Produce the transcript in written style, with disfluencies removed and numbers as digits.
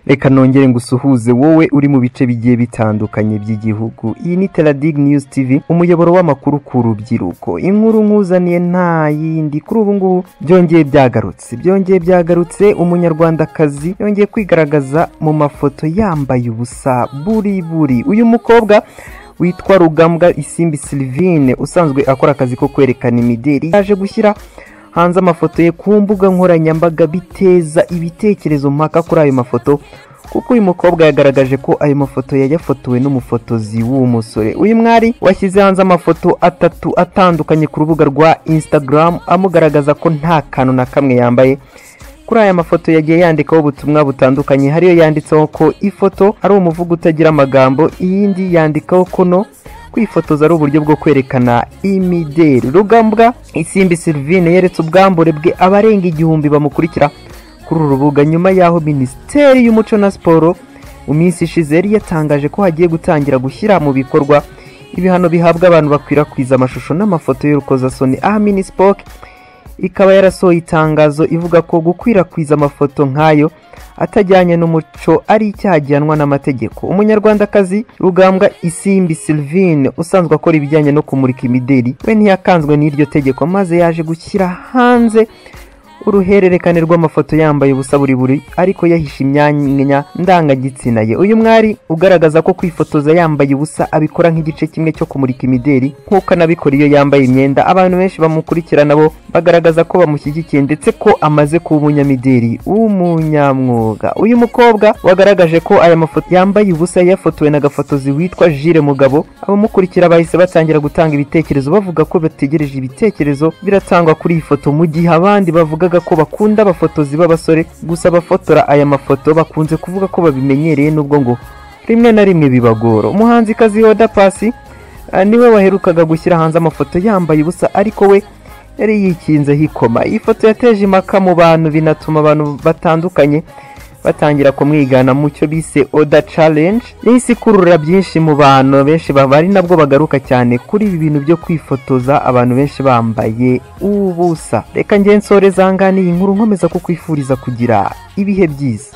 Reka nongere ngusuhuze wowe uri mu bice bigiye bitandukanye by'igihugu. Iyi ni Teladig News TV, umuyoboro w'amakuru ku rubyiruko. Inkuru nkuzaniye nta yindi kuri ubu ngubu byongeye byagarutse umunyarwandakazi yongeye kwigaragaza mu mafoto yambaye ubusa buri. Uyu mukobwa witwa Rugambwa Isimbi Sylvine usanzwe akora akazi ko kwerekana imideri yaje gushyira hanze amafoto ye ku mbuga nkoranyambaga biteza ibitekerezo mpaka kuri ayo mafoto, kuko uyu mukobwa yagaragaje ko ayo mafoto yayafotowe n'umufotozi w'umusore. Uyu mwari washyize hanze amafoto atatu atandukanye ku rubuga rwa Instagram amugaragaza ko nta kantu na kamwe yambaye. Kuri aya mafoto yagiye yandikaho ubutumwa butandukanye, hariyo yanditseho ko ifoto ari umuvugo utagira amagambo, iyindi yandikaho ko no kwifotoza ari uburyo bwo kwerekana imideri. Rugambwa Isimbi Sylvine yeretse ubwambure bwe abarenga 1000 bamukurikira kuri uru rubuga nyuma yaho Minisiteri y'Umuco na Siporo mu minsi ishize yari yatangaje ko hagiye gutangira gushyira mu bikorwa ibihano bihabwa abantu bakwirakwiza amashusho n'amafoto y'urukozasoni. Minispoc ikaba yarasohoye itangazo ivuga ko gukwirakwiza amafoto nk'ayo atajyanye n'umuco ari icyaha gihanwa n'amategeko. Umunyarwandakazi Rugambwa Isimbi Sylvine usanzwe akora ibijyanye no kumurika imideri we ntiyakanzwe n'iryo tegeko, maze yaje gushyira hanze uruhererekane rw'amafoto yambaye ubusa buri ariko yahishe imyanya ndangagitsina ye. Uyu mwari ugaragaza ko kwifotoza yambaye ubusa abikora nk'igice kimwe cyo kumurika imideri nk'uko anabikora iyo yambaye imyenda. Abantu benshi bamukurikira nabo bagaragaza ko bamushyigikiye ndetse ko amaze kuba umunyamideri w'umunyamwuga. Uyu mukobwa wagaragaje ko aya mafoto yambaye ubusa yafotowe n'agafotozi witwa Jules Mugabo. Abamukurikira bahise batangira gutanga ibitekerezo bavuga ko bategereje ibitekerezo biratangwa kuri iyi foto, mu gihe abandi bavugaga ko bakunda abafotozi b'abasore gusa bafotora aya mafoto bakunze kuvuga ko babimenyereye nubwo ngo rimwe na rimwe bibagora. Umuhanzikazi Oda Paccy niwe waherukaga gushyira hanze amafoto yambaye ubusa ariko we yari yikinze hikoma. Iyi foto yateje impaka mu bantu binatuma abantu batandukanye batangira kumwigana mu cyo bise Oda Challenge. Yahise ikurura byinshi mu bantu benshi bari nabwo bagaruka cyane kuri ibi bintu byo kwifotoza abantu benshi bambaye ubusa. Reka ngensoreza ngani inkuru nkomeza kukwifuriza kugira ibihe byiza.